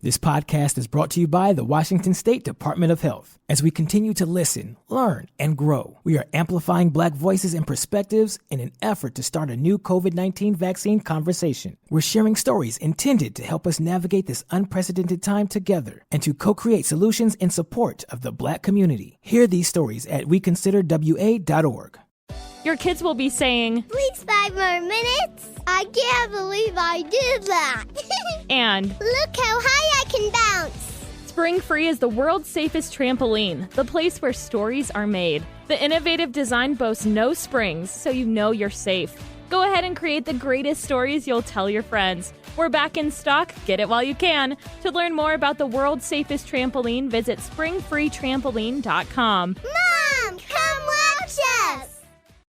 This podcast is brought to you by the Washington State Department of Health. As we continue to listen, learn, and grow, we are amplifying Black voices and perspectives in an effort to start a new COVID-19 vaccine conversation. We're sharing stories intended to help us navigate this unprecedented time together and to co-create solutions in support of the Black community. Hear these stories at weconsiderwa.org. Your kids will be saying, "Please, 5 more minutes. I can't believe I did that." And, "Look how high I can bounce." Spring Free is the world's safest trampoline, the place where stories are made. The innovative design boasts no springs, so you know you're safe. Go ahead and create the greatest stories you'll tell your friends. We're back in stock. Get it while you can. To learn more about the world's safest trampoline, visit springfreetrampoline.com. Mom, come watch us.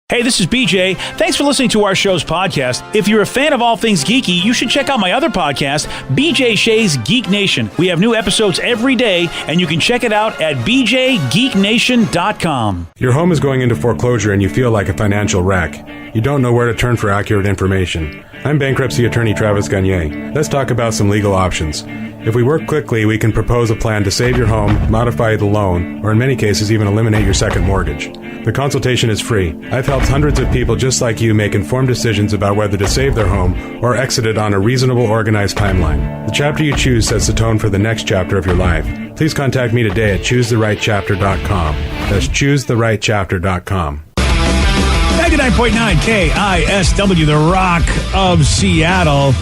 Hey, this is BJ. Thanks for listening to our show's podcast. If you're a fan of all things geeky, you should check out my other podcast, BJ Shea's Geek Nation. We have new episodes every day, and you can check it out at bjgeeknation.com. Your home is going into foreclosure and you feel like a financial wreck. You don't know where to turn for accurate information. I'm bankruptcy attorney Travis Gagne. Let's talk about some legal options. If we work quickly, we can propose a plan to save your home, modify the loan, or in many cases even eliminate your second mortgage. The consultation is free. I've helped hundreds of people just like you make informed decisions about whether to save their home or exit it on a reasonable, organized timeline. The chapter you choose sets the tone for the next chapter of your life. Please contact me today at choosetherightchapter.com. That's choosetherightchapter.com. 99.9 KISW, the Rock of Seattle.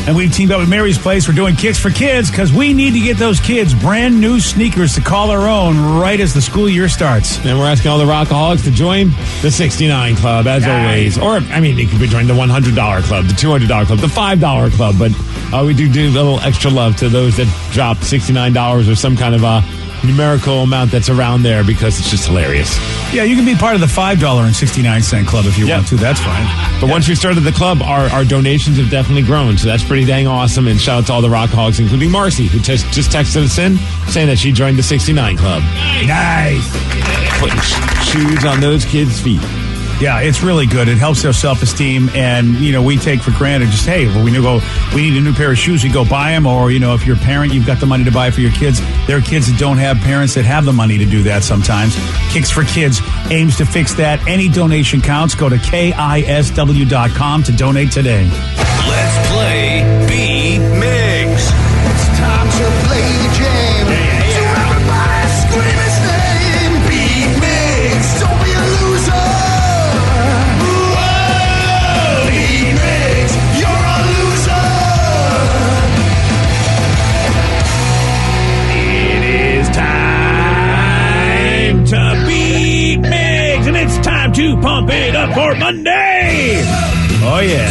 And we've teamed up with Mary's Place. We're doing Kicks for Kids because we need to get those kids brand new sneakers to call their own right as the school year starts. And we're asking all the Rockaholics to join the 69 Club, as always. Or, I mean, they could be joining the $100 Club, the $200 Club, the $5 Club. But we do a little extra love to those that dropped $69 or some kind of numerical amount that's around there because it's just hilarious. Yeah, you can be part of the $5.69 club if you want to. That's fine. But once we started the club, our donations have definitely grown. So that's pretty dang awesome. And shout out to all the Rockaholics, including Marcy, who just texted us in saying that she joined the 69 Club. Nice. Putting shoes on those kids' feet. Yeah, it's really good. It helps their self-esteem, and, we take for granted just, hey, we need a new pair of shoes, we go buy them, or, if you're a parent, you've got the money to buy for your kids. There are kids that don't have parents that have the money to do that sometimes. Kicks for Kids aims to fix that. Any donation counts. Go to KISW.com to donate today. Let's play Beat Mix. It's time to play the game. So everybody scream his name. Beat Mix. Don't be a loser. To pump it up for Monday. Oh, yeah.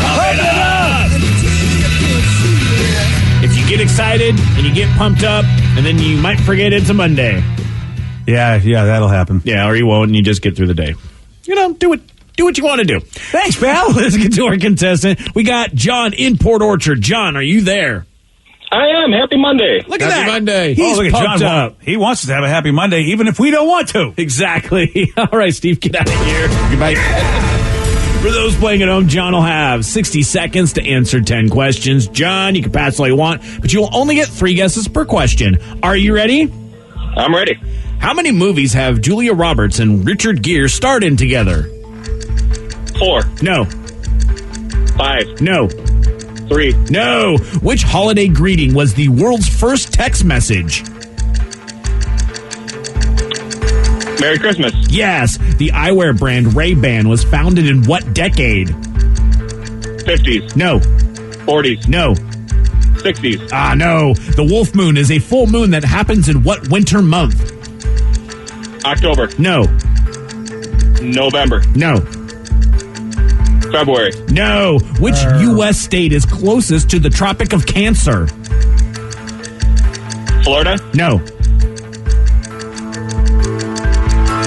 Pump it up. If you get excited and you get pumped up, and then you might forget it's a Monday. Yeah, that'll happen. Yeah, or you won't, and you just get through the day. Do what you want to do. Thanks, pal. Let's get to our contestant. We got John in Port Orchard. John, are you there? I am. Happy Monday. Look at that. Happy Monday. He's pumped up. He wants us to have a happy Monday, even if we don't want to. Exactly. All right, Steve, get out of here. Goodbye. For those playing at home, John will have 60 seconds to answer 10 questions. John, you can pass all you want, but you'll only get 3 guesses per question. Are you ready? I'm ready. How many movies have Julia Roberts and Richard Gere starred in together? 4. No. 5. No. 3. No. Which holiday greeting was the world's first text message? Merry Christmas. Yes. The eyewear brand Ray-Ban was founded in what decade? 50s. No. 40s. No. 60s. No. The wolf moon is a full moon that happens in what winter month? October. No. November. No. February. No. Which U.S. state is closest to the Tropic of Cancer? Florida. No.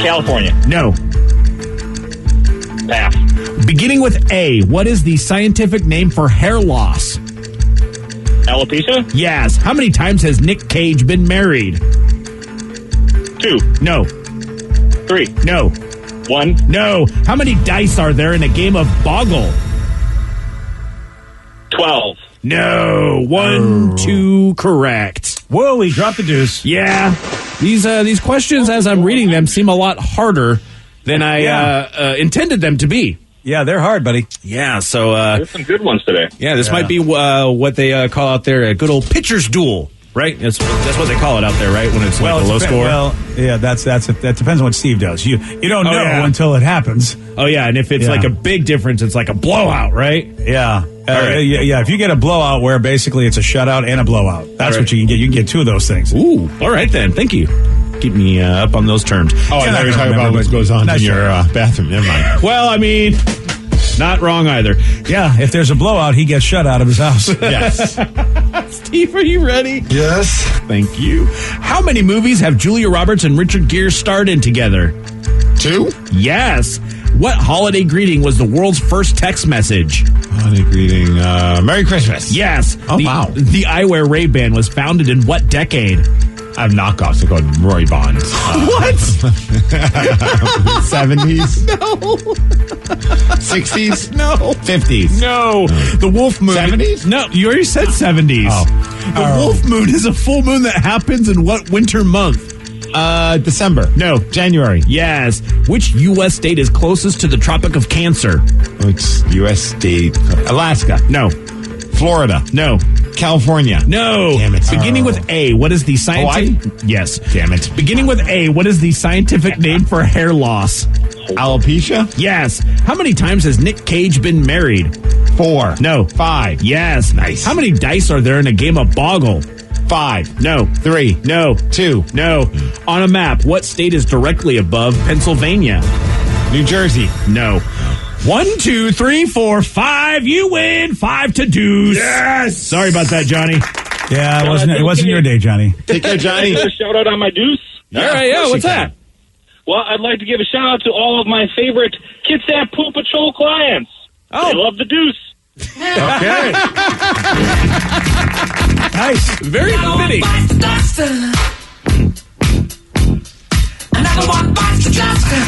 California. No. Pass. Beginning with A, what is the scientific name for hair loss? Alopecia? Yes. How many times has Nick Cage been married? 2. No. 3. No. 1. No. How many dice are there in a game of Boggle? 12. No. 1, 2, correct. Whoa, he dropped the deuce. Yeah. These questions, as I'm reading them, seem a lot harder than I intended them to be. Yeah, they're hard, buddy. Yeah, so... There's some good ones today. Yeah, this might be what they call out there a good old pitcher's duel, right? That's what they call it out there, right? When it's like a low score. Well, yeah, that depends on what Steve does. You don't know until it happens. Oh, yeah, and if it's like a big difference, it's like a blowout, right? Yeah. Yeah, if you get a blowout where basically it's a shutout and a blowout, that's what you can get. You can get two of those things. Ooh, all right then. Thank you. Keep me up on those terms. Oh, I thought you were talking about what goes on in your bathroom. Never mind. Well, I mean, not wrong either. Yeah, if there's a blowout, he gets shut out of his house. Yes. Steve, are you ready? Yes. Thank you. How many movies have Julia Roberts and Richard Gere starred in together? 2? Yes. What holiday greeting was the world's first text message? Holiday greeting. Merry Christmas. Yes. Oh, wow. The eyewear Ray-Ban was founded in what decade? I have knockoffs. They're called Roy Bonds. What? 70s? No. 60s? No. 50s? No. The wolf moon. 70s? No, you already said 70s. Oh. The wolf moon is a full moon that happens in what winter month? December. No. January. Yes. Which U.S. state is closest to the Tropic of Cancer? It's U.S. state. Alaska. No. Florida. No. California. No. Damn it. Beginning with A, what is the scientific... Yes. Damn it. Beginning with A, what is the scientific name for hair loss? Alopecia? Yes. How many times has Nick Cage been married? 4. No. 5. Yes. Nice. How many dice are there in a game of Boggle? 5. No. 3. No. 2. No. On a map, what state is directly above Pennsylvania? New Jersey. No. 1, 2, 3, 4, 5. You win. 5 to deuce. Yes. Sorry about that, Johnny. Yeah, it wasn't your day, Johnny. Take care, Johnny. A shout out on my deuce. All right, yeah, what's that? Well, I'd like to give a shout out to all of my favorite Kitsap Pool Patrol clients. Oh. They love the deuce. Okay. Nice. Very fitting.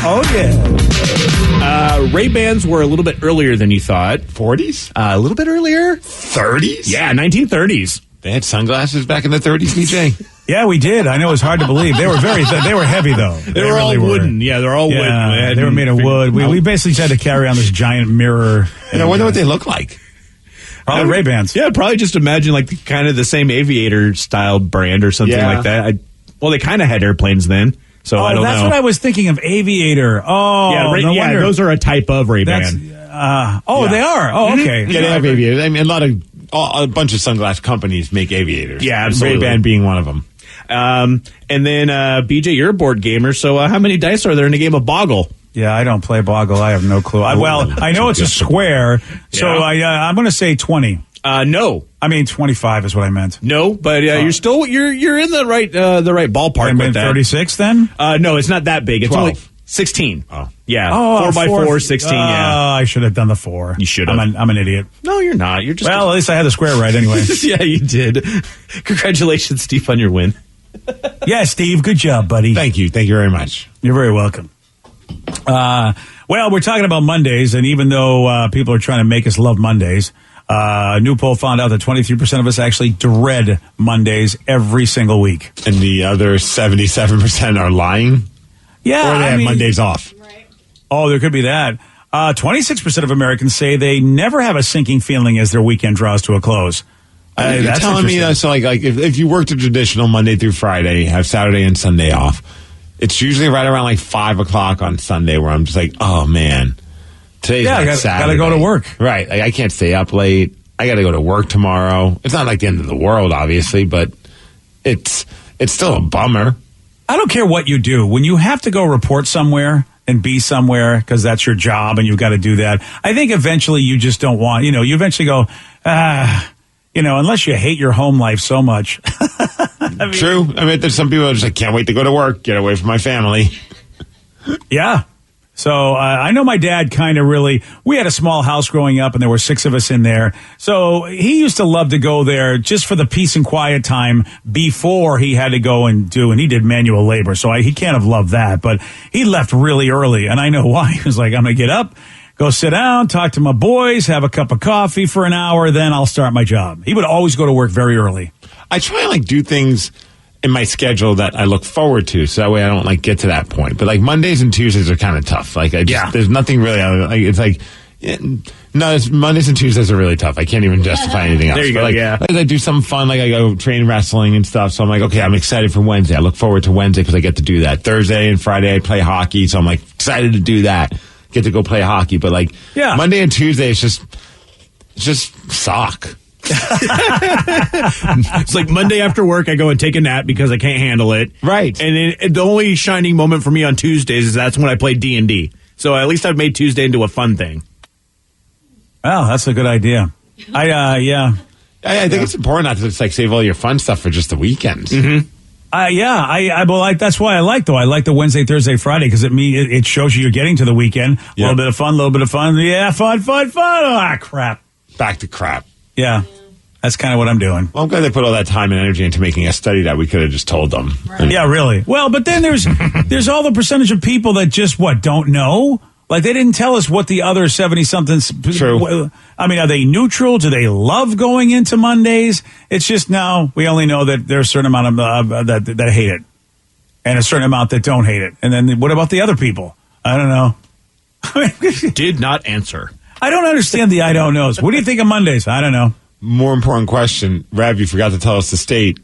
Oh, yeah. Ray-Bans were a little bit earlier than you thought. 40s? A little bit earlier? 30s? Yeah, 1930s. They had sunglasses back in the 30s, BJ? Yeah, we did. I know it was hard to believe. They were they were heavy, though. They were all wooden. Yeah, they're all wooden. Yeah, they were made of wood. We basically had to carry on this giant mirror. And I wonder what they look like. Probably Ray-Bans. Yeah, probably just imagine like kind of the same aviator style brand or something like that. Well, they kind of had airplanes then, so I don't know. That's what I was thinking of, aviator. Oh, yeah, no wonder. those are a type of Ray-Ban. They are. Oh, okay. Yeah, they have aviators. I mean, a bunch of sunglass companies make aviators. Yeah, absolutely. Ray-Ban being one of them. And then, BJ, you're a board gamer, so how many dice are there in a game of Boggle? Yeah, I don't play Boggle. I have no clue. I know it's a square, so I'm going to say 20. No. I mean, 25 is what I meant. No, but you're still you're in the right ballpark. I meant 36 then? No, it's not that big. It's 12. only 16. Oh. Yeah. Oh, 4x4, 16, yeah. I should have done the 4. You should have. I'm an idiot. No, you're not. You're just Well, at least I had the square right anyway. Yeah, you did. Congratulations, Steve, on your win. Yeah, Steve, good job, buddy. Thank you. Thank you very much. You're very welcome. Well, we're talking about Mondays, and even though people are trying to make us love Mondays, a new poll found out that 23% of us actually dread Mondays every single week. And the other 77% are lying? Yeah. Or they have Mondays off? Oh, there could be that. 26% of Americans say they never have a sinking feeling as their weekend draws to a close. You're That's telling me interesting. that, so like if you worked a traditional Monday through Friday, have Saturday and Sunday off, it's usually right around like 5 o'clock on Sunday where I'm just like, oh man, today's not Saturday. Gotta go to work. Right. Like I can't stay up late. I gotta go to work tomorrow. It's not like the end of the world, obviously, but it's still a bummer. I don't care what you do. When you have to go report somewhere and be somewhere because that's your job and you've got to do that, I think eventually you just don't want, you eventually go, unless you hate your home life so much. True. I mean, there's some people that are just like, can't wait to go to work, get away from my family. Yeah. So I know my dad we had a small house growing up and there were 6 of us in there. So he used to love to go there just for the peace and quiet time before he had to go and he did manual labor. So he can't have loved that, but he left really early. And I know why. He was like, I'm going to get up, go sit down, talk to my boys, have a cup of coffee for an hour, then I'll start my job. He would always go to work very early. I try and like do things in my schedule that I look forward to, so that way I don't like get to that point. But like Mondays and Tuesdays are kind of tough. Like there's nothing really. Like it's like. Mondays and Tuesdays are really tough. I can't even justify anything else. There you go, like, yeah. Like I do something fun, like I go train wrestling and stuff. So I'm like, okay, I'm excited for Wednesday. I look forward to Wednesday because I get to do that. Thursday and Friday I play hockey, so I'm like excited to do that. Get to go play hockey. But like Monday and Tuesday, it's just suck. It's like Monday after work, I go and take a nap because I can't handle it. Right. And the only shining moment for me on Tuesdays is that's when I play D&D. So at least I've made Tuesday into a fun thing. Oh, that's a good idea. I think it's important not to just like save all your fun stuff for just the weekends. Mm-hmm. That's why I like the Wednesday, Thursday, Friday because it shows you you're getting to the weekend. A little bit of fun. Yeah, fun. Ah, crap. Back to crap. Yeah, that's kind of what I'm doing. Well, I'm glad they put all that time and energy into making a study that we could have just told them. Right. Yeah, really. Well, but then there's all the percentage of people that just don't know. Like, they didn't tell us what the other 70-somethings... True. I mean, are they neutral? Do they love going into Mondays? It's just now we only know that there's a certain amount of that hate it. And a certain amount that don't hate it. And then what about the other people? I don't know. Did not answer. I don't understand the I don't knows. What do you think of Mondays? I don't know. More important question. Rav, you forgot to tell us the state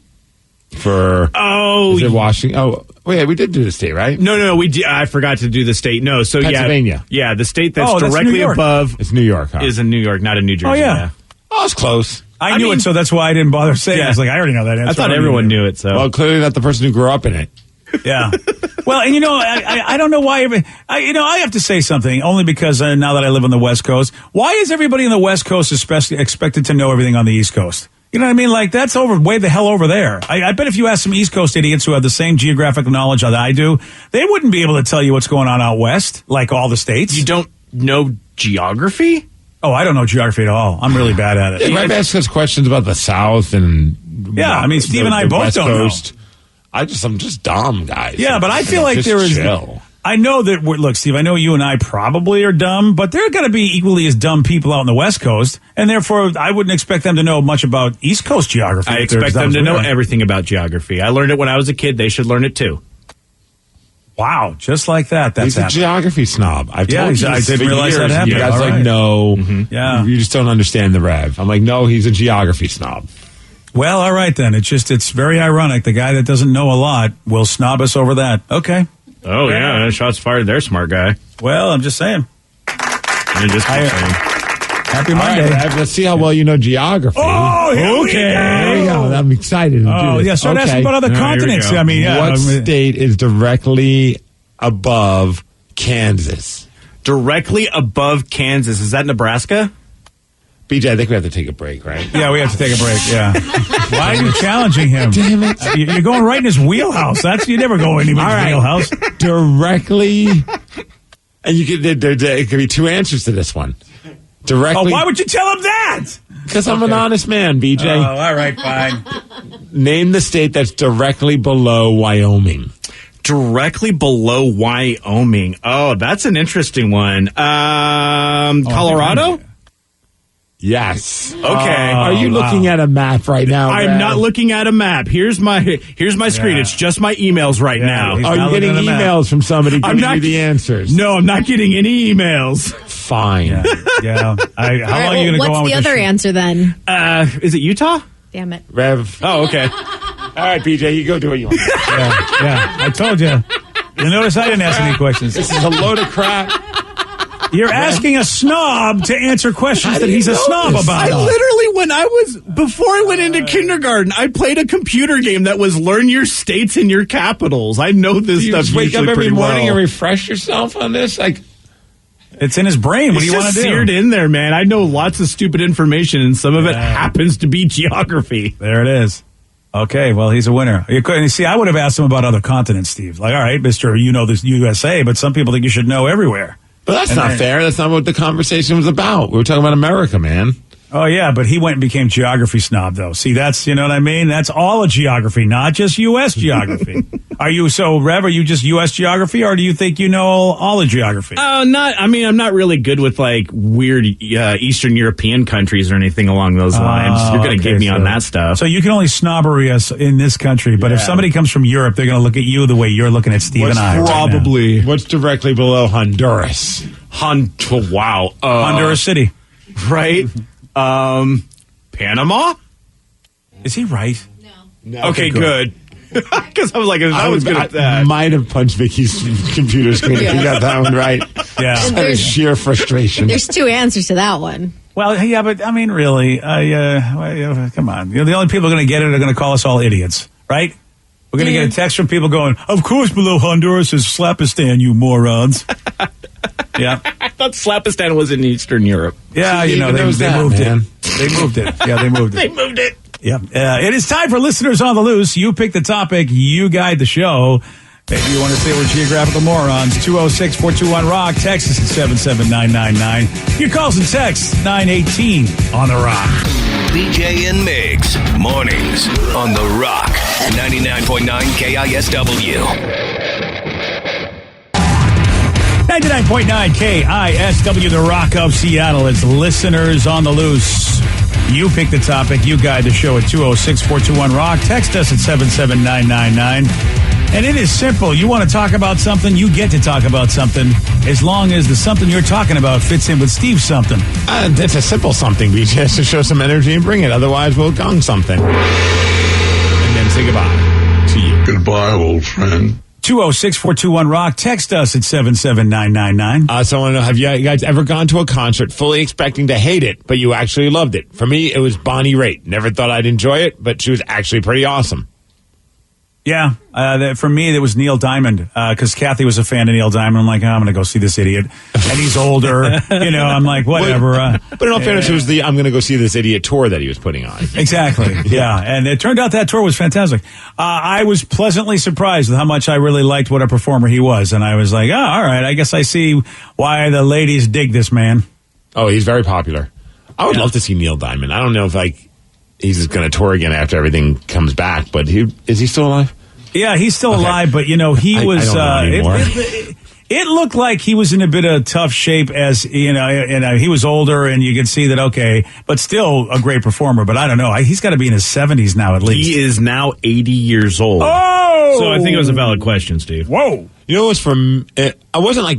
for... Oh. Is it Washington? Oh, wait, we did do the state, right? No, I forgot to do the state. No, so Pennsylvania. Yeah, the state that's that's directly above... It's New York, huh? Is in New York, not in New Jersey. Oh, yeah. Oh, it's close. I knew it, so that's why I didn't bother saying it. I was like, I already know that answer. I thought everyone knew it, so... Well, clearly not the person who grew up in it. Yeah. Well, and I don't know why. I have to say something only because now that I live on the West Coast, why is everybody on the West Coast especially expected to know everything on the East Coast? You know what I mean? Like, that's way the hell over there. I bet if you ask some East Coast idiots who have the same geographic knowledge that I do, they wouldn't be able to tell you what's going on out West, like all the states. You don't know geography? Oh, I don't know geography at all. I'm really bad at it. Yeah, Rav asks us questions about the South and... Yeah, I mean, Steve and I both don't know. I'm just dumb, guys. Yeah, but I feel like there is... Chill. I know that, look, Steve, I know you and I probably are dumb, but there are going to be equally as dumb people out on the West Coast, and therefore I wouldn't expect them to know much about East Coast geography. I expect them to know everything about geography. I learned it when I was a kid. They should learn it too. Wow, just like that. That's He's a geography snob. I didn't realize that happened. You guys All like, right. no, Yeah. you just don't understand the Rev. I'm like, no, he's a geography snob. Well, all right then. It's very ironic. The guy that doesn't know a lot will snob us over that. Okay. Oh, yeah. Shots fired there, smart guy. Well, I'm just saying. Happy Monday. All right, let's see how well you know geography. Oh, There we go. I'm excited to do this. Yeah, start asking about other continents. I mean, what state is directly above Kansas? Directly above Kansas. Is that Nebraska? BJ, I think we have to take a break, right? Yeah, we have to take a break, yeah. Why are you challenging him? Damn it. You're going right in his wheelhouse. You never go in anybody's wheelhouse. Directly, and there could be two answers to this one. Directly. Oh, why would you tell him that? Because I'm an honest man, BJ. Oh, all right, fine. Name the state that's directly below Wyoming. Directly below Wyoming. Oh, that's an interesting one. Colorado? Yes. Okay. Are you looking at a map right now? I'm not looking at a map. Here's my screen. It's just my emails right now. Are you getting emails from somebody giving you the answers? No, I'm not getting any emails. Fine. Yeah. How long are you going to go on with What's the other answer then? Is it Utah? Damn it. Rev. Oh, okay. All right, BJ, you go do what you want. Yeah. I told you. You notice I didn't ask any questions. This is a load of crap. You're asking a snob to answer questions that he's a snob about. I literally, before I went into kindergarten, I played a computer game that was learn your states and your capitals. I know this You stuff just wake up usually every pretty morning well. and refresh yourself on this? Like, it's in his brain. What do you want to do? Seared in there, man. I know lots of stupid information, and some of it happens to be geography. There it is. Okay, well, he's a winner. You see, I would have asked him about other continents, Steve. Like, all right, mister, you know this USA, but some people think you should know everywhere. but that's not fair. That's not what the conversation was about. We were talking about America, man. Oh, yeah, but he went and became geography snob, though. See, you know what I mean? That's all of geography, not just U.S. geography. Are you Rev? Are you just U.S. geography, or do you think you know all the geography? I'm not really good with like weird Eastern European countries or anything along those lines. You're going to get me on that stuff. So you can only snobbery us in this country, but if somebody comes from Europe, they're going to look at you the way you're looking at Steve and I. Probably. What's directly below Honduras? Wow. Honduras City. Right? Panama? Is he right? No. Okay, good. Because I was like, I was good at that. I might have punched Vicky's computer screen if you got that one right. Yeah. Out of sheer frustration. There's two answers to that one. Well, yeah, but I mean, really, come on. The only people going to get it are going to call us all idiots, right? We're going to get a text from people going, of course below Honduras is Slapistan, you morons. Yeah. I thought Slapistan was in Eastern Europe. Yeah, they moved it. They moved it. Yeah, they moved it. They moved it. Yeah. It is time for Listeners on the Loose. You pick the topic. You guide the show. Maybe you want to say we're geographical morons. 206-421-ROCK. Text us at 77999. Your calls and texts 918 on the Rock. BJ and Migs, mornings on The Rock, 99.9 KISW. 99.9 KISW, The Rock of Seattle. It's Listeners on the Loose. You pick the topic. You guide the show at 206-421-ROCK. Text us at 77999. And it is simple. You want to talk about something, you get to talk about something as long as the something you're talking about fits in with Steve's something. It's a simple something. We just have to show some energy and bring it. Otherwise, we'll gong something. And then say goodbye to you. Goodbye, old friend. 206-421-ROCK. Text us at 77999. So I want to know, have you guys ever gone to a concert fully expecting to hate it, but you actually loved it? For me, it was Bonnie Raitt. Never thought I'd enjoy it, but she was actually pretty awesome. Yeah, for me, it was Neil Diamond, because Kathy was a fan of Neil Diamond. I'm like, I'm going to go see this idiot. And he's older. I'm like, whatever. But in all fairness, it was the I'm going to go see this idiot tour that he was putting on. Exactly, yeah. And it turned out that tour was fantastic. I was pleasantly surprised with how much I really liked what a performer he was. And I was like, all right, I guess I see why the ladies dig this man. Oh, he's very popular. I would love to see Neil Diamond. I don't know if, he's going to tour again after everything comes back, but is he still alive? Yeah, he's still alive, but he was. I don't know it looked like he was in a bit of tough shape, as and he was older, and you could see that. Okay, but still a great performer. But I don't know. He's got to be in his 70s now, at least. He is now 80 years old. Oh, so I think it was a valid question, Steve. Whoa, you know, it was from. I wasn't like,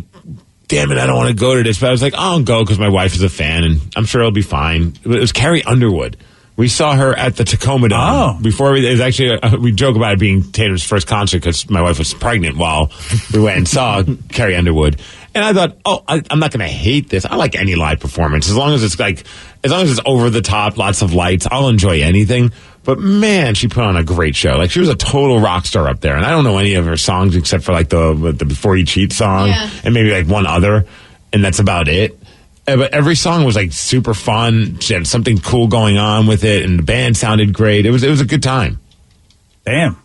damn it, I don't want to go to this, but I was like, I'll go because my wife is a fan, and I'm sure it'll be fine. It was Carrie Underwood. We saw her at the Tacoma Dome. Oh. Before it was actually, we joke about it being Tatum's first concert because my wife was pregnant while we went and saw Carrie Underwood. And I thought, I'm not going to hate this. I like any live performance. As long as it's over the top, lots of lights, I'll enjoy anything. But man, she put on a great show. She was a total rock star up there. And I don't know any of her songs except for the Before You Cheat song and maybe one other. And that's about it. But every song was super fun. She had something cool going on with it, and the band sounded great. It was a good time. Damn.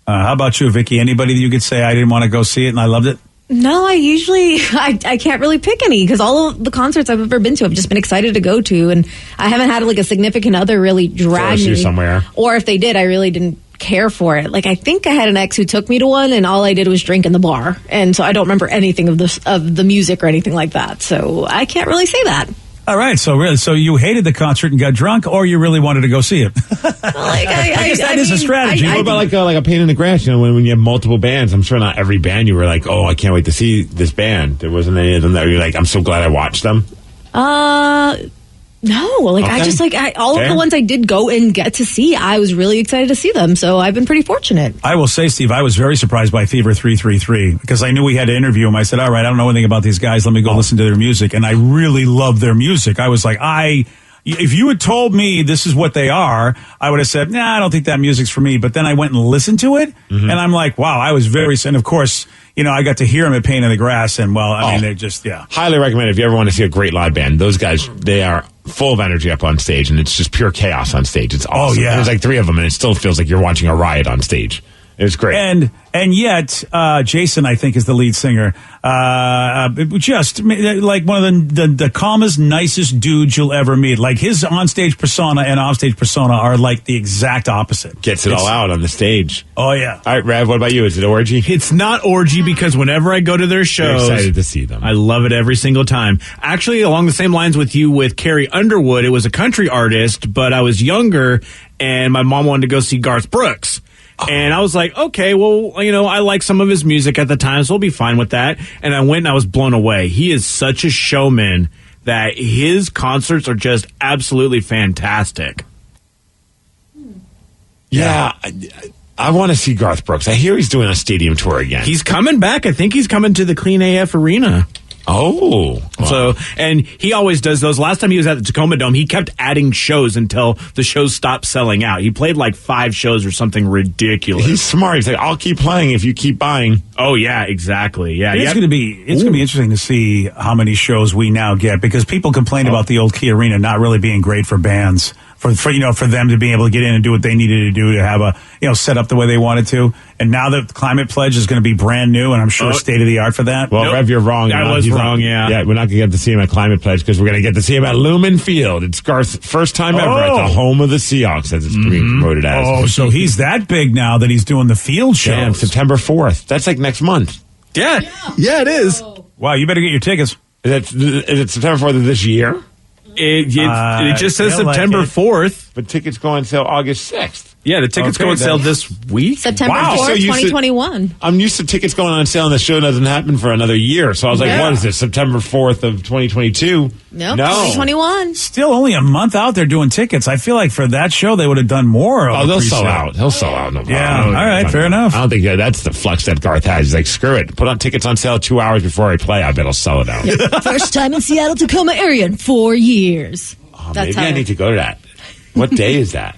How about you, Vicky? Anybody that you could say I didn't want to go see it and I loved it? No, I can't really pick any because all of the concerts I've ever been to, I've just been excited to go to, and I haven't had a significant other really drag me somewhere. Or if they did, I really didn't care for it. I think I had an ex who took me to one, and all I did was drink in the bar, and so I don't remember anything of the music or anything like that. So I can't really say that. All right, so you hated the concert and got drunk, or you really wanted to go see it? I guess that is a strategy. What about like a pain in the grass? When you have multiple bands, I'm sure not every band you were like, oh, I can't wait to see this band. There wasn't any of them that you're like, I'm so glad I watched them. No, I just all of the ones I did go and get to see, I was really excited to see them. So I've been pretty fortunate. I will say, Steve, I was very surprised by Fever 333 because I knew we had to interview him. I said, all right, I don't know anything about these guys. Let me go listen to their music. And I really love their music. I was like, if you had told me this is what they are, I would have said, nah, I don't think that music's for me. But then I went and listened to it, and I'm like, wow, I was and of course, I got to hear them at Pain in the Grass, and they're just, Highly recommend if you ever want to see a great live band. Those guys, they are full of energy up on stage, and it's just pure chaos on stage. It's awesome. Oh, yeah. And there's 3 of them, and it still feels like you're watching a riot on stage. It was great. And yet, Jason, I think, is the lead singer. Just like one of the calmest, nicest dudes you'll ever meet. Like his onstage persona and offstage persona are like the exact opposite. Gets it all out on the stage. Oh, yeah. All right, Rev, what about you? Is it orgy? It's not orgy because whenever I go to their shows, you're excited to see them. I love it every single time. Actually, along the same lines with you with Carrie Underwood, it was a country artist, but I was younger and my mom wanted to go see Garth Brooks. And I was like, okay, well, I like some of his music at the time, so we'll be fine with that. And I went and I was blown away. He is such a showman that his concerts are just absolutely fantastic. Yeah, I want to see Garth Brooks. I hear he's doing a stadium tour again. He's coming back. I think he's coming to the Clean AF Arena. Oh. So, and he always does those. Last time he was at the Tacoma Dome, he kept adding shows until the shows stopped selling out. He played like 5 shows or something ridiculous. He's smart. He's like, I'll keep playing if you keep buying. Oh, yeah, exactly. Yeah, It's going to be interesting to see how many shows we now get, because people complained about the old Key Arena not really being great for bands. For them to be able to get in and do what they needed to do to have a set up the way they wanted to. And now the Climate Pledge is going to be brand new, and I'm sure state of the art for that. Well, Rev, you're wrong. I was wrong, yeah. Yeah, we're not going to get to see him at Climate Pledge because we're going to get to see him at Lumen Field. It's Garth's first time ever at the home of the Seahawks, as it's being promoted as. Oh, so he's that big now that he's doing the field shows. Damn, September 4th. That's like next month. Yeah, it is. Wow, you better get your tickets. Is it September 4th of this year? It just says September 4th. But tickets go on sale August 6th. Yeah, the tickets go on sale this week. September 4th, 2021. I'm used to tickets going on sale and the show doesn't happen for another year. So I was like, what is this, September 4th of 2022? Nope, 2021. Still only a month out there doing tickets. I feel like for that show, they would have done more. They'll sell out. He'll sell out. No problem. Yeah, all right, fair enough. I don't think that's the flex that Garth has. He's like, screw it. Put on tickets on sale 2 hours before I play. I bet I'll sell it out. First time in Seattle, Tacoma area in 4 years. Maybe I need to go to that. What day is that?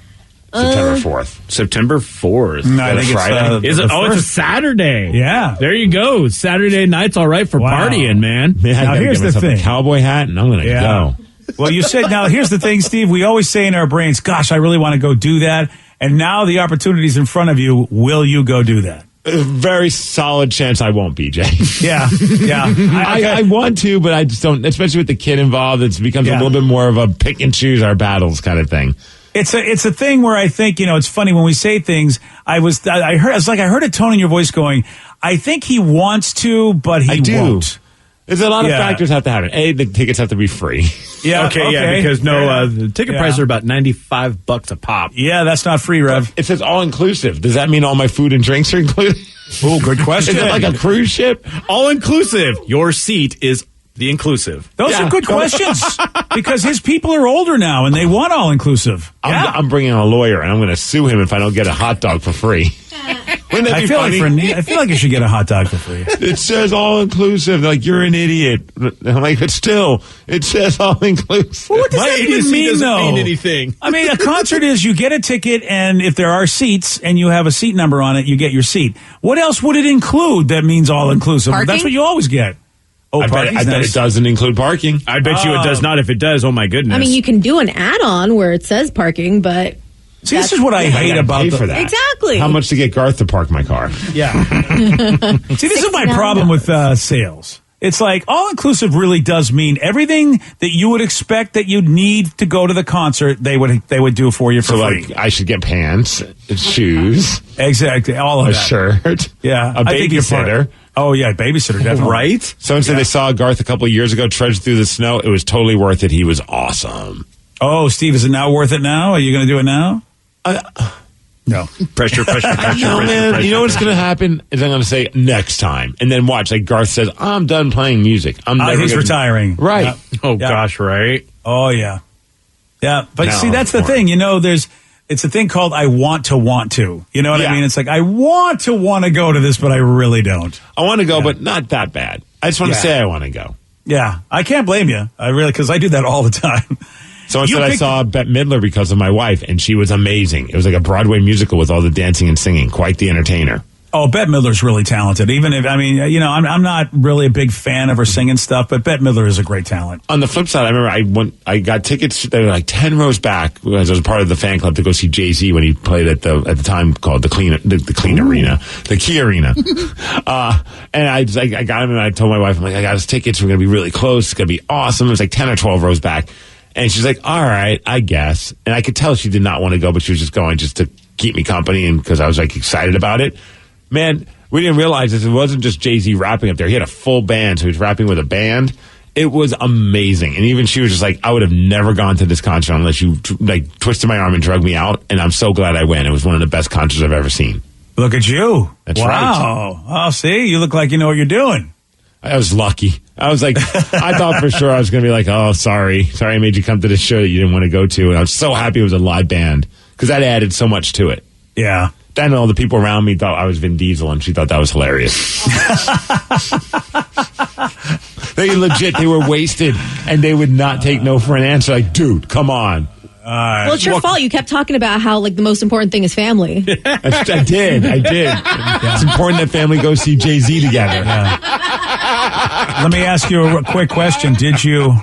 September 4th. September 4th. No, I think Friday. Is it? Oh, it's a Saturday. Yeah. There you go. Saturday night's all right for partying, man. Now, here's the thing. A cowboy hat, and I'm going to go. Well, you said, now, here's the thing, Steve. We always say in our brains, gosh, I really want to go do that. And now the opportunity's in front of you. Will you go do that? A very solid chance I won't, BJ. Yeah. I want to, but I just don't, especially with the kid involved, it becomes a little bit more of a pick and choose our battles kind of thing. It's a thing where I think, it's funny when we say things. I heard a tone in your voice going, I think he wants to, but he won't. There's a lot of factors have to happen. A, the tickets have to be free. Yeah. Okay. Because the ticket prices are about $95 a pop. Yeah, that's not free, Rev. It says all inclusive. Does that mean all my food and drinks are included? Oh, good question. Is it like a cruise ship? All inclusive. Your seat is the inclusive. Those are good questions because his people are older now and they want all inclusive. I'm bringing a lawyer and I'm going to sue him if I don't get a hot dog for free. Wouldn't that be funny? I feel like you should get a hot dog for free. It says all inclusive. Like, you're an idiot. I'm like, but still, it says all inclusive. Well, what does that even mean, though? Mean anything. I mean, a concert is you get a ticket, and if there are seats and you have a seat number on it, you get your seat. What else would it include that means all inclusive? Parking? That's what you always get. Oh, I bet it doesn't include parking. I bet you it does not. If it does, oh my goodness. I mean, you can do an add-on where it says parking, but... See, this is what I hate about for that. Exactly. How much to get Garth to park my car? Yeah. See, this is my problem with sales. It's like all-inclusive really does mean everything that you would expect that you'd need to go to the concert, they would do for you for free. Like, I should get pants, shoes. Exactly, all of a that. shirt. Yeah. A babysitter. Oh, yeah, babysitter, definitely. Right? Someone said they saw Garth a couple of years ago trudge through the snow. It was totally worth it. He was awesome. Oh, Steve, is it now worth it now? Are you going to do it now? No. Pressure. No, man. You know what's going to happen is I'm going to say next time. And then watch. Like Garth says, I'm done playing music. He's retiring. Right. Yeah. Oh, gosh, right? Oh, yeah. Yeah. But see, that's the thing. It's a thing called I want to. You know what I mean? It's like I want to go to this, but I really don't. I want to go, but not that bad. I just want to say I want to go. Yeah. I can't blame you. Because I do that all the time. Someone said I saw Bette Midler because of my wife, and she was amazing. It was like a Broadway musical with all the dancing and singing. Quite the entertainer. Oh, Bette Midler's really talented. Even if, I'm not really a big fan of her singing stuff, but Bette Midler is a great talent. On the flip side, I remember I got tickets. They were like 10 rows back as I was part of the fan club to go see Jay-Z when he played at the time called the Clean Arena, the Key Arena. And I got him, and I told my wife, I'm like, I got his tickets. We're going to be really close. It's going to be awesome. It was like 10 or 12 rows back. And she's like, all right, I guess. And I could tell she did not want to go, but she was just going just to keep me company and because I was like excited about it. Man, we didn't realize this. It wasn't just Jay-Z rapping up there. He had a full band, so he was rapping with a band. It was amazing. And even she was just like, I would have never gone to this concert unless you twisted my arm and drug me out. And I'm so glad I went. It was one of the best concerts I've ever seen. Look at you. That's right. Wow. Oh, see? You look like you know what you're doing. I was lucky. I was like, I thought for sure I was going to be like, oh, sorry I made you come to this show that you didn't want to go to. And I was so happy it was a live band because that added so much to it. Yeah. Then all the people around me thought I was Vin Diesel, and she thought that was hilarious. They were wasted, and they would not take no for an answer. Like, dude, come on. Well, it's your fault. You kept talking about how the most important thing is family. I did. It's important that family go see Jay-Z together. Yeah. Let me ask you a quick question. Did you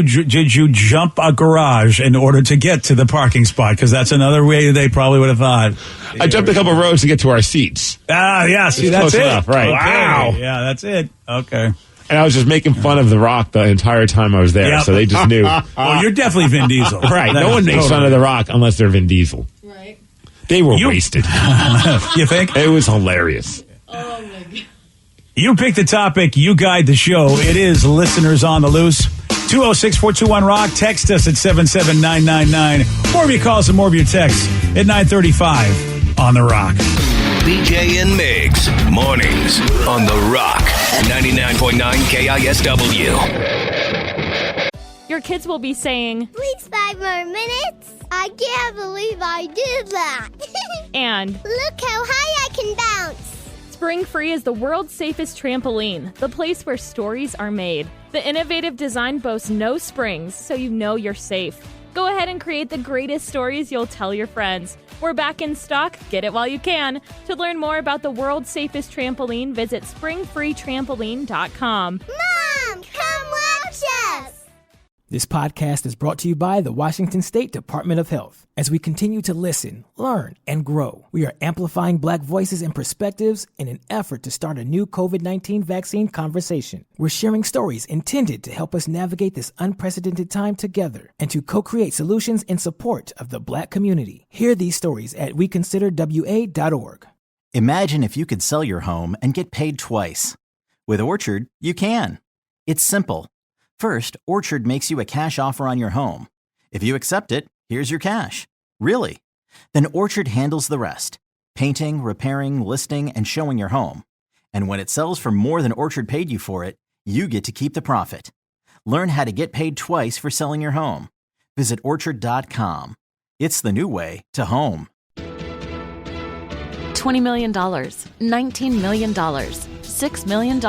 jump a garage in order to get to the parking spot? Because that's another way they probably would have thought. I jumped a couple rows to get to our seats. Yeah. See, it's that's it. Enough, right? Wow. Yeah, that's it. Okay. And I was just making fun of The Rock the entire time I was there, Yep. so they just knew. Well, you're definitely Vin Diesel. Right. No one makes fun of The Rock unless they're Vin Diesel. Right. They were wasted. You think? It was hilarious. Oh, my God. You pick the topic. You guide the show. It is Listeners on the Loose. 206-421-ROCK. Text us at 77999. More of your calls and more of your texts at 9:35 on The Rock. BJ and Migs, mornings on The Rock, 99.9 KISW. Your kids will be saying, Please 5 more minutes. I can't believe I did that. and Look how high I can bounce. Spring Free is the world's safest trampoline, the place where stories are made. The innovative design boasts no springs, so you know you're safe. Go ahead and create the greatest stories you'll tell your friends. We're back in stock. Get it while you can. To learn more about the world's safest trampoline, visit springfreetrampoline.com. Mom, come watch us. This podcast is brought to you by the Washington State Department of Health. As we continue to listen, learn, and grow, we are amplifying Black voices and perspectives in an effort to start a new COVID-19 vaccine conversation. We're sharing stories intended to help us navigate this unprecedented time together and to co-create solutions in support of the Black community. Hear these stories at weconsiderwa.org. Imagine if you could sell your home and get paid twice. With Orchard, you can. It's simple. First, Orchard makes you a cash offer on your home. If you accept it, here's your cash. Really? Then Orchard handles the rest. Painting, repairing, listing, and showing your home. And when it sells for more than Orchard paid you for it, you get to keep the profit. Learn how to get paid twice for selling your home. Visit Orchard.com. It's the new way to home. $20 million, $19 million, $6 million.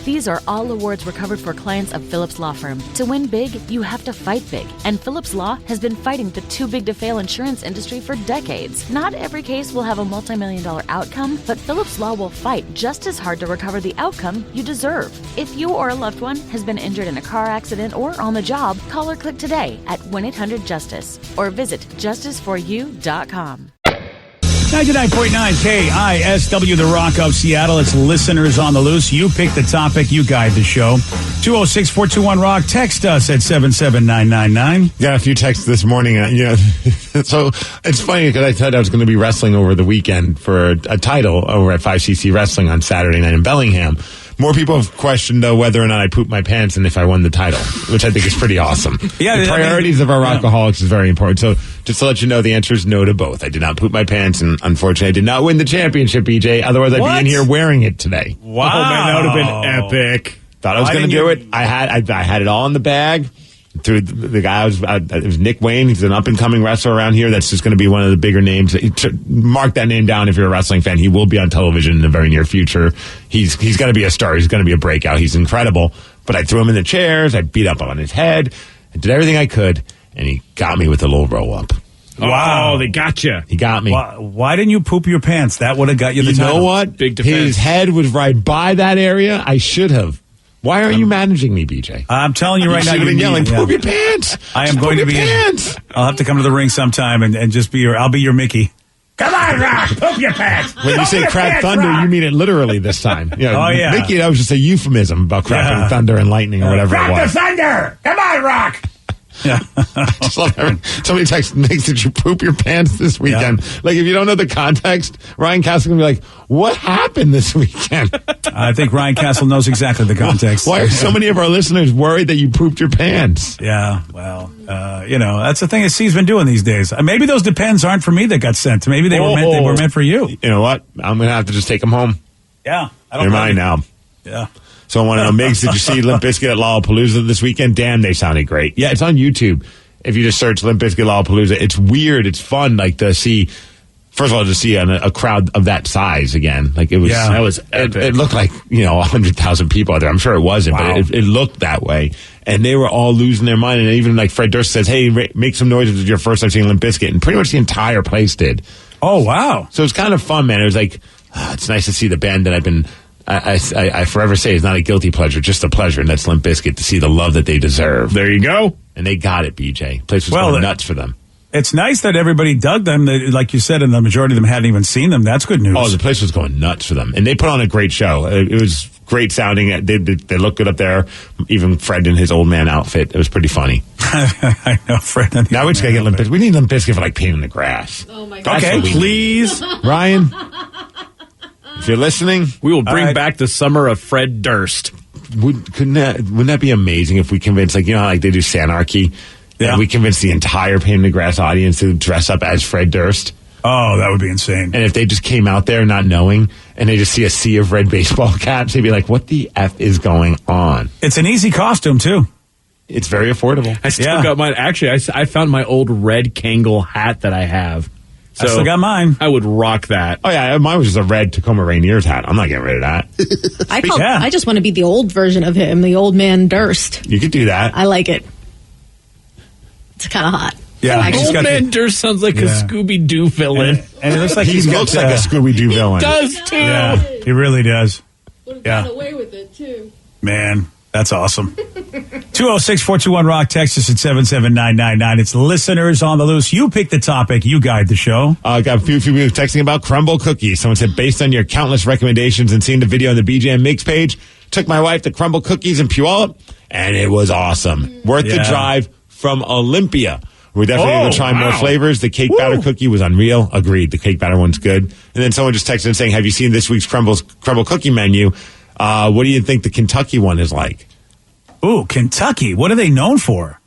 These are all awards recovered for clients of Phillips Law Firm. To win big, you have to fight big. And Phillips Law has been fighting the too big to fail insurance industry for decades. Not every case will have a multi-million-dollar outcome, but Phillips Law will fight just as hard to recover the outcome you deserve. If you or a loved one has been injured in a car accident or on the job, call or click today at 1-800-JUSTICE or visit justiceforyou.com. 99.9 KISW, The Rock of Seattle. It's Listeners on the Loose. You pick the topic. You guide the show. 206-421-ROCK. Text us at 77999. Got a few texts this morning. So it's funny because I said I was going to be wrestling over the weekend for a title over at 5cc Wrestling on Saturday night in Bellingham. More people have questioned whether or not I pooped my pants and if I won the title, which I think is pretty awesome. Yeah, the priorities of our Rockaholics is very important. So just to let you know, the answer is no to both. I did not poop my pants, and unfortunately, I did not win the championship, BJ. Otherwise, I'd be in here wearing it today. Wow. Oh, man, that would have been epic. Thought I was going to do it. I had it all in the bag. Through the guy, it was Nick Wayne. He's an up-and-coming wrestler around here. That's just going to be one of the bigger names. Mark that name down if you're a wrestling fan. He will be on television in the very near future. He's going to be a star. He's going to be a breakout. He's incredible. But I threw him in the chairs. I beat up on his head. I did everything I could, and he got me with a little roll-up. Wow. Oh, they got you. He got me. Why didn't you poop your pants? That would have got you the You title. know what? Big defense. His head was right by that area. I should have. Why are you managing me, BJ? I'm telling you right now, should have been need- yelling, yeah. poop your pants. I am Just going to poop be. your pants. I'll have to come to the ring sometime and just be I'll be your Mickey. Come on, Rock, poop your pants. When you say crap thunder, you mean it literally this time. You know, Oh, yeah. Mickey, that was just a euphemism about crapping thunder and lightning or whatever it was. thunder. Come on, Rock. Yeah. I just love having somebody text Nick, did you poop your pants this weekend? Like, if you don't know the context, Ryan Castle can be like, what happened this weekend? I think Ryan Castle knows exactly the context. Why are so many of our listeners worried that you pooped your pants? Yeah, well, that's the thing that C's been doing these days. Maybe those Depends aren't for me that got sent. Maybe they were meant for you. You know what? I'm going to have to just take them home. Yeah. You're mine now. Yeah. So I want to know, Migs, did you see Limp Bizkit at Lollapalooza this weekend? Damn, they sounded great. Yeah, it's on YouTube. If you just search Limp Bizkit Lollapalooza, it's weird. It's fun, like to see. First of all, to see a crowd of that size again, like it was. Yeah, that was epic. It looked like 100,000 people out there. I'm sure it wasn't, Wow. but it looked that way. And they were all losing their mind. And even like Fred Durst says, "Hey, make some noise! This is your first time seeing Limp Bizkit," and pretty much the entire place did. Oh wow! So it's kind of fun, man. It was like it's nice to see the band that I've been. I forever say it's not a guilty pleasure, just a pleasure, and that's Limp Bizkit, to see the love that they deserve. There you go. And they got it, BJ. Place was going nuts for them. It's nice that everybody dug them, like you said, and the majority of them hadn't even seen them. That's good news. Oh, the place was going nuts for them. And they put on a great show. It was great sounding. They looked good up there. Even Fred in his old man outfit. It was pretty funny. I know, Fred. Now we just got to get Limp Bizkit. We need Limp Bizkit for like Pain in the Grass. Oh my God. Okay, please. Ryan, if you're listening, We will bring back the summer of Fred Durst. wouldn't that be amazing if we convinced, like, you know how like they do Sanarchy? Yeah. And we convinced the entire Pain in the Grass audience to dress up as Fred Durst. Oh, that would be insane. And if they just came out there not knowing and they just see a sea of red baseball caps, they'd be like, what the F is going on? It's an easy costume, too. It's very affordable. I still got mine. Actually, I found my old red Kangol hat that I have. I still got mine. I would rock that. Oh, yeah. Mine was just a red Tacoma Rainiers hat. I'm not getting rid of that. I just want to be the old version of him, the old man Durst. You could do that. I like it. It's kind of hot. Yeah, Actually. Old man Durst sounds like a Scooby-Doo villain. And it looks like he looks like a Scooby-Doo villain. He does, too. Yeah, he really does. Yeah. away with it, too. Man, that's awesome. 206-421-ROCK, text us at 77999. It's listeners on the loose. You pick the topic. You guide the show. I got a few people texting about crumble cookies. Someone said, based on your countless recommendations and seeing the video on the BJ and Mix page, took my wife to crumble cookies in Puyallup, and it was awesome. Worth the drive from Olympia. We're definitely going to try more flavors. The cake batter cookie was unreal. Agreed. The cake batter one's good. And then someone just texted in saying, have you seen this week's crumble cookie menu? What do you think the Kentucky one is like? Ooh, Kentucky. What are they known for?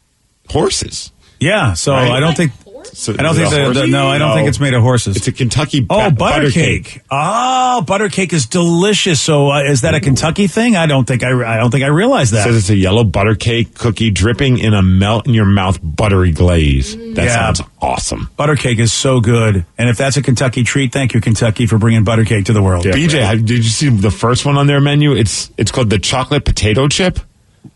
Horses. Yeah, so Right. I don't think... So I don't think horse? I don't think it's made of horses. It's a Kentucky butter cake. Oh, butter cake is delicious. So is that a Kentucky thing? I don't think I realized It that. says it's a yellow butter cake cookie dripping in a melt in your mouth buttery glaze. That sounds awesome. Butter cake is so good. And if that's a Kentucky treat, thank you, Kentucky, for bringing butter cake to the world. Yeah, BJ, did you see the first one on their menu? It's called the chocolate potato chip.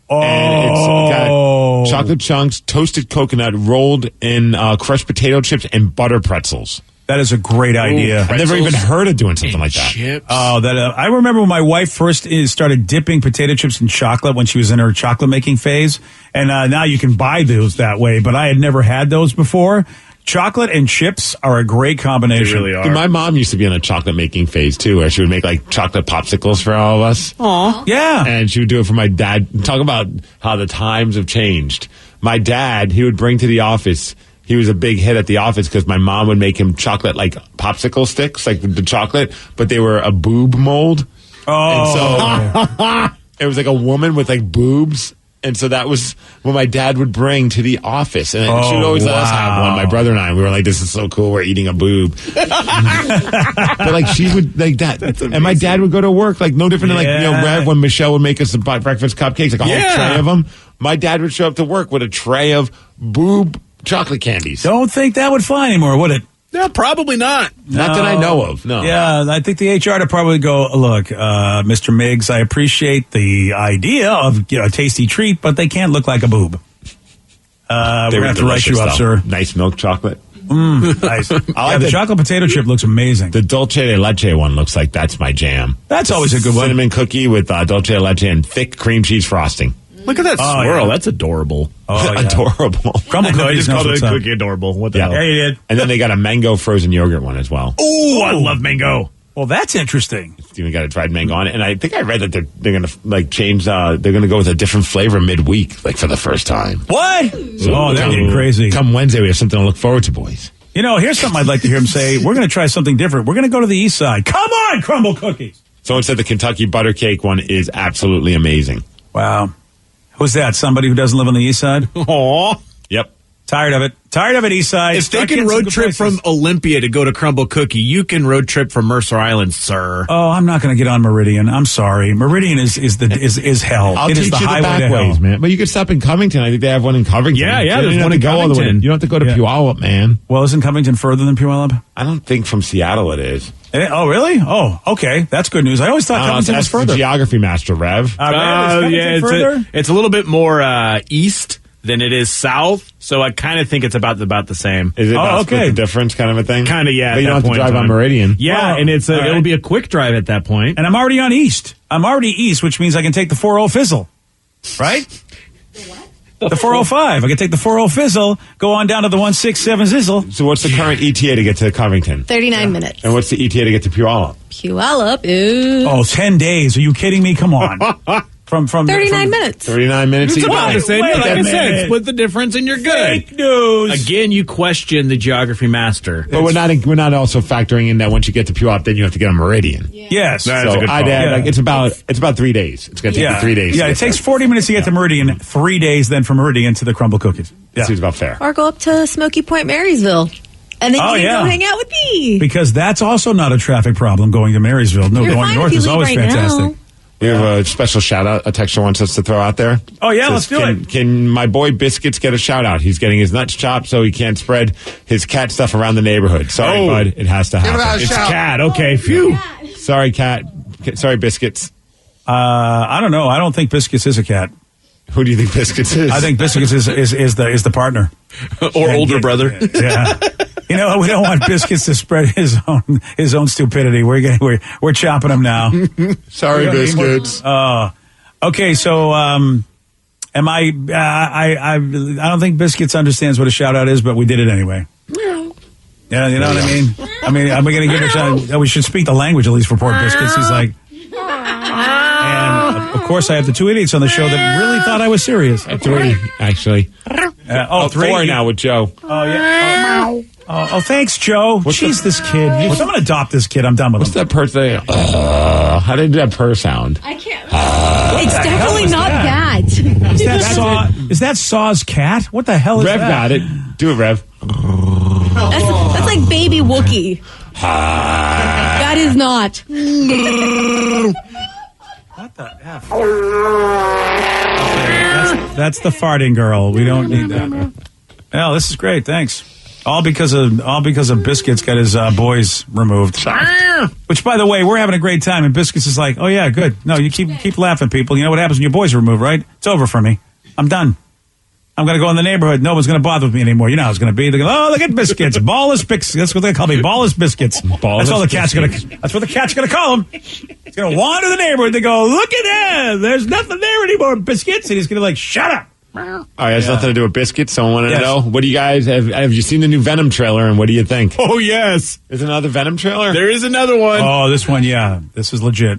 Oh. And it's got chocolate chunks, toasted coconut, rolled in crushed potato chips, and butter pretzels. That is a great idea. I've never even heard of doing something like that. Chips. Oh, I remember when my wife first started dipping potato chips in chocolate when she was in her chocolate making phase. And now you can buy those that way, but I had never had those before. Chocolate and chips are a great combination. They really are. Dude, my mom used to be in a chocolate making phase too, where she would make like chocolate popsicles for all of us. Aw. Yeah. And she would do it for my dad. Talk about how the times have changed. My dad, he would bring to the office. He was a big hit at the office because my mom would make him chocolate like popsicle sticks, like the chocolate, but they were a boob mold. Oh. And so it was like a woman with like boobs. And so that was what my dad would bring to the office. And she would always let us have one, my brother and I. We were like, this is so cool. We're eating a boob. But like she would like that. And my dad would go to work like no different than like, Rev, when Michelle would make us some breakfast cupcakes, like a whole tray of them. My dad would show up to work with a tray of boob chocolate candies. Don't think that would fly anymore, would it? No, probably not. Not that I know of, no. Yeah, I think the HR would probably go, look, Mr. Miggs, I appreciate the idea of a tasty treat, but they can't look like a boob. We're going to have to write you up, sir. Nice milk chocolate. Nice. I like the chocolate potato chip looks amazing. The dulce de leche one looks like that's my jam. That's always a good one. Cinnamon cookie with dulce de leche and thick cream cheese frosting. Look at that swirl. That's adorable. Oh, yeah. Adorable. Crumble cookies. I just called it a up. cookie adorable. What the hell? Yeah, you did. And then they got a mango frozen yogurt one as well. Oh, I love mango. Well, that's interesting. Steven got a dried mango on it, and I think I read that they're going to like change. They're going to go with a different flavor midweek, like for the first time. What? So they're getting crazy. Come Wednesday, we have something to look forward to, boys. You know, here's something I'd like to hear him say. We're going to try something different. We're going to go to the east side. Come on, crumble cookies. Someone said the Kentucky butter cake one is absolutely amazing. Wow. Who's that? Somebody who doesn't live on the east side? Aw. Yep. Tired of it. Tired of it, east side. If they can road trip from Olympia to go to Crumble Cookie, you can road trip from Mercer Island, sir. Oh, I'm not going to get on Meridian. I'm sorry. Meridian is hell. I'll It teach is the you highway the back to hell. ways, man. But you could stop in Covington. I think they have one in Covington. Yeah, So there's you don't one have in to go all the way. Covington. You don't have to go to Yeah. Puyallup, man. Well, isn't Covington further than Puyallup? I don't think from Seattle it is. Oh, really? Oh, okay. That's good news. I always thought Covington was That's the further. geography master, Rev. Rev, is Covington further? It's a little bit more east than it is south, so I kind of think it's about the same. Is it about okay. split the difference kind of a thing? Kind of, yeah. But at you that don't have to point in drive on time. Meridian. Yeah, Well, and all right. it'll be a quick drive at that point. And I'm already on east. I'm already east, which means I can take the 40 Fizzle. Right? The 405. I can take the 40 Fizzle, go on down to the 167 Zizzle. So what's the current ETA to get to Covington? 39 minutes. And what's the ETA to get to Puyallup? Puyallup is Oh, 10 days. Are you kidding me? Come on. From 39 minutes. 39 minutes. It's each about way. the same. Wait Like a I said, minute. split the difference and you're good. Fake news. Again, you question the geography master. But we're not also factoring in that once you get to Puyallup, then you have to get on Meridian. Yes. That's a good I'd call. add, Yeah. like, it's about 3 days. It's going to take you 3 days. to Yeah, get it takes there. 40 minutes to get to Meridian, 3 days then from Meridian to the Crumble Cookies. Yeah. Seems about fair. Or go up to Smoky Point, Marysville. And then Oh, you can yeah. go hang out with me. Because that's also not a traffic problem going to Marysville. No, You're going fine north if you is leave always right fantastic. now. We have a special shout out. A texter wants us to throw out there. Oh, yeah, Says, let's do it. Can my boy Biscuits get a shout out? He's getting his nuts chopped so he can't spread his cat stuff around the noughborhood. Sorry, bud. It has to happen. It's cat. Okay, phew. Sorry, cat. Sorry, Biscuits. I don't know. I don't think Biscuits is a cat. Who do you think Biscuits is? I think Biscuits is the partner. Or older brother. Yeah. You know, we don't want Biscuits to spread his own stupidity. We're chopping him now. Sorry, Biscuits. Okay, so am I don't think Biscuits understands what a shout out is, but we did it anyway. Yeah, you know what I mean? I mean, are we going to give a shout out? We should speak the language at least for poor Biscuits. He's like, and of course I have the two idiots on the show that really thought I was serious. 3, actually. Three 4 now with Joe. Oh, yeah. Oh, thanks, Joe. Jeez, this kid. I'm going to adopt this kid. I'm done with What's him. that purr thing? How did that purr sound? I can't. It's definitely was not that? that. Is that Saw's cat? What the hell is Rev that? got it. Do it, Rev. That's like baby Wookie. That is not. What the F? Okay, that's the farting girl. We don't need that. Well, this is great. Thanks. All because of Biscuits got his boys removed. Which, by the way, we're having a great time, and Biscuits is like, "Oh yeah, good. No, you keep laughing, people. You know what happens when your boys are removed, right? It's over for me. I'm done. I'm going to go in the neighborhood. No one's going to bother with me anymore. You know how it's going to be. They're going, oh, look at Biscuits. Ballless Biscuits. That's what they call me. Ballless Biscuits. That's all the cat's going to, that's what the cat's going to call him. He's going to wander the neighborhood. They go, look at that. There's nothing there anymore, Biscuits. And he's going to like, shut up. All right, has nothing to do with Biscuits, so I wanted Yes. to know, what do you guys, have you seen the new Venom trailer, and what do you think? Oh, yes. Is another Venom trailer? There is another one. Oh, this one, yeah. This is legit.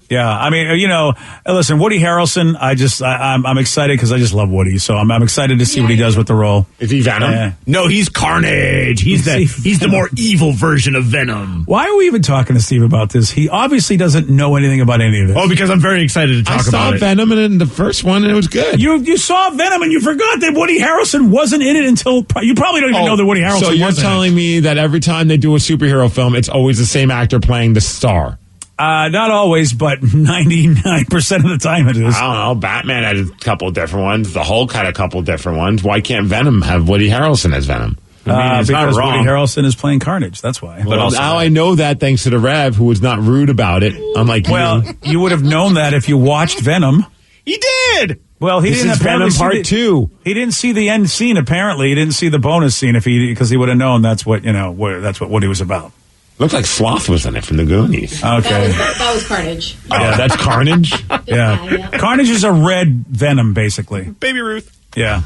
Yeah, I mean, you know, listen, Woody Harrelson, I'm excited because I just love Woody, so I'm excited to see what he does with the role. Is he Venom? Yeah. No, he's Carnage. He's the more evil version of Venom. Why are we even talking to Steve about this? He obviously doesn't know anything about any of this. Oh, because I'm very excited to I talk saw about it. Venom in the first one, and it was good. You saw Venom and you forgot that Woody Harrelson wasn't in it until you probably don't even know that Woody Harrelson So you're was in it. telling me that every time they do a superhero film, it's always the same actor playing the star? Not always, but 99% of the time it is. I don't know. Batman had a couple different ones. The Hulk had a couple different ones. Why can't Venom have Woody Harrelson as Venom? It's not because wrong. Woody Harrelson is playing Carnage. That's why. Well, now I know that thanks to the Rev, who was not rude about it. Unlike Well, you. you would have known that if you watched Venom. He did. Well, he This didn't is apparently Venom Part see 2. He didn't see the end scene. Apparently, he didn't see the bonus scene because he would have known that's what that's what Woody was about. Looked like Sloth was in it from the Goonies. Okay, That was Carnage. Oh, that's Carnage? yeah. Carnage is a red Venom, basically. Baby Ruth. Yeah,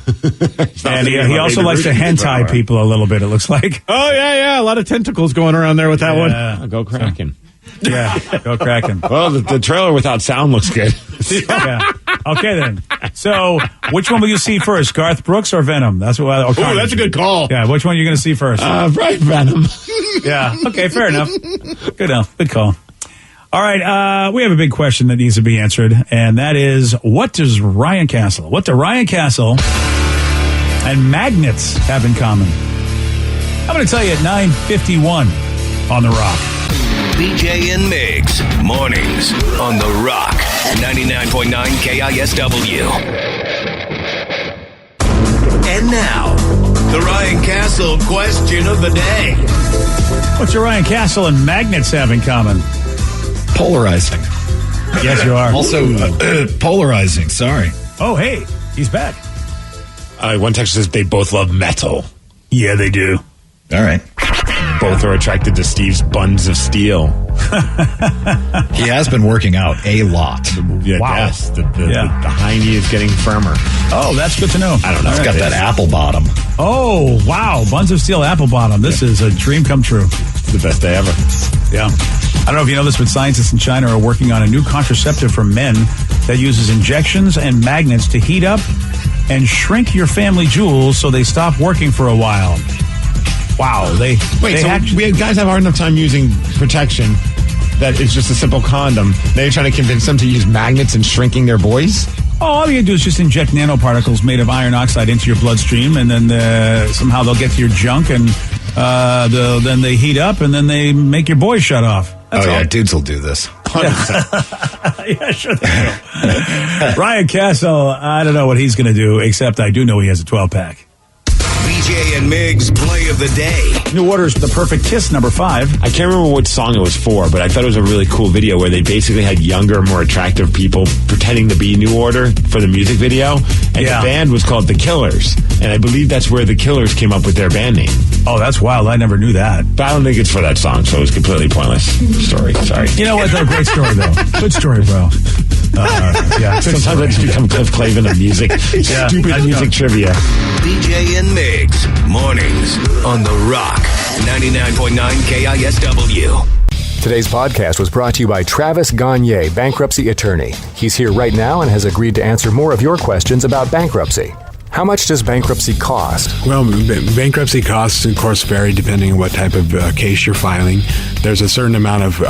and he about also Baby likes to Ruth. hentai people a little bit. It looks like. Oh, yeah. A lot of tentacles going around there with that one. I'll go Kraken. Yeah, go Kraken. Well, the trailer without sound looks good. Yeah. Okay, then. So, which one will you see first, Garth Brooks or Venom? That's what. Oh, that's a good call. Yeah, which one are you going to see first? Right, Venom. Yeah. Okay, fair enough. Good enough. Good call. All right, we have a big question that needs to be answered, and that is, what do Ryan Castle and magnets have in common? I'm going to tell you at 9:51 on The Rock. BJ and Migs, mornings on The Rock, 99.9 KISW. And now, the Ryan Castle question of the day. What's Ryan Castle and magnets have in common? Polarizing. Yes, you are. Also, polarizing. Sorry. Oh, hey, he's back. One text says they both love metal. Yeah, they do. All right. Both are attracted to Steve's buns of steel. He has been working out a lot. Yeah, Wow. yes. The high knee is getting firmer. Oh, that's good to know. I don't know. He's got that apple bottom. Oh, wow. Buns of Steel apple bottom. This is a dream come true. It's the best day ever. Yeah. I don't know if you know this, but scientists in China are working on a new contraceptive for men that uses injections and magnets to heat up and shrink your family jewels so they stop working for a while. Wow. We had guys have a hard enough time using protection that it's just a simple condom. They're trying to convince them to use magnets and shrinking their boys? Oh, all you do is just inject nanoparticles made of iron oxide into your bloodstream, and then somehow they'll get to your junk, and then they heat up, and then they make your boy shut off. That's all. Dudes will do this. 100%. Yeah, sure they will. Ryan Castle, I don't know what he's going to do, except I do know he has a 12-pack. BJ and Migs play of the day. New Order's The Perfect Kiss, number 5. I can't remember what song it was for, but I thought it was a really cool video where they basically had younger, more attractive people pretending to be New Order for the music video. And the band was called The Killers. And I believe that's where The Killers came up with their band name. Oh, that's wild. I never knew that. But I don't think it's for that song, so it was completely pointless. Sorry. You know what, though? Great story, though. Good story, bro. Sometimes I just become Cliff Clavin of music. Stupid music trivia. BJ and Migs, mornings on The Rock, 99.9 KISW. Today's podcast was brought to you by Travis Gagne, bankruptcy attorney. He's here right now and has agreed to answer more of your questions about bankruptcy. How much does bankruptcy cost? Well, bankruptcy costs, of course, vary depending on what type of case you're filing. There's a certain amount of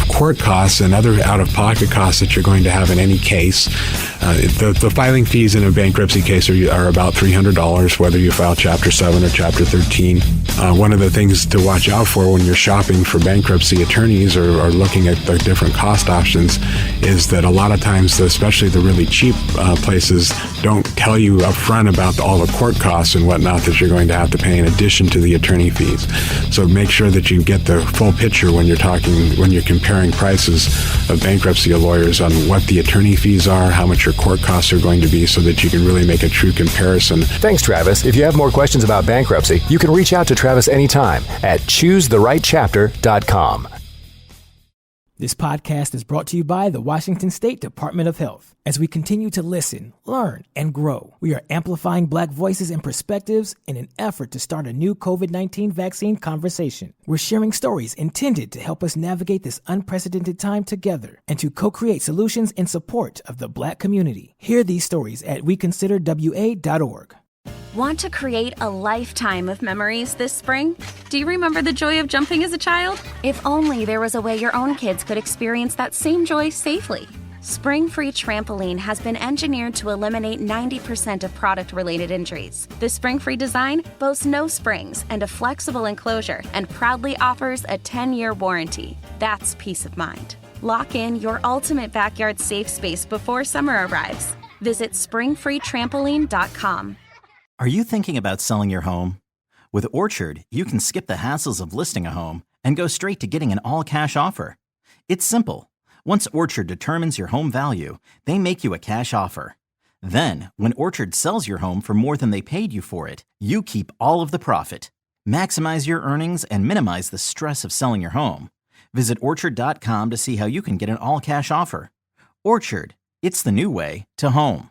court costs and other out-of-pocket costs that you're going to have in any case. The filing fees in a bankruptcy case are about $300, whether you file Chapter 7 or Chapter 13. One of the things to watch out for when you're shopping for bankruptcy attorneys or looking at the different cost options is that a lot of times, especially the really cheap places, don't tell you up front about all the court costs and whatnot that you're going to have to pay in addition to the attorney fees. So make sure that you get the full picture when you're comparing prices of bankruptcy lawyers on what the attorney fees are, how much your court costs are going to be, so that you can really make a true comparison. Thanks, Travis. If you have more questions about bankruptcy, you can reach out to Travis anytime at choosetherightchapter.com. This podcast is brought to you by the Washington State Department of Health. As we continue to listen, learn, and grow, we are amplifying Black voices and perspectives in an effort to start a new COVID-19 vaccine conversation. We're sharing stories intended to help us navigate this unprecedented time together and to co-create solutions in support of the Black community. Hear these stories at weconsiderwa.org. Want to create a lifetime of memories this spring? Do you remember the joy of jumping as a child? If only there was a way your own kids could experience that same joy safely. Spring Free Trampoline has been engineered to eliminate 90% of product-related injuries. The Spring Free design boasts no springs and a flexible enclosure and proudly offers a 10-year warranty. That's peace of mind. Lock in your ultimate backyard safe space before summer arrives. Visit springfreetrampoline.com. Are you thinking about selling your home? With Orchard, you can skip the hassles of listing a home and go straight to getting an all-cash offer. It's simple. Once Orchard determines your home value, they make you a cash offer. Then, when Orchard sells your home for more than they paid you for it, you keep all of the profit. Maximize your earnings and minimize the stress of selling your home. Visit Orchard.com to see how you can get an all-cash offer. Orchard, it's the new way to home.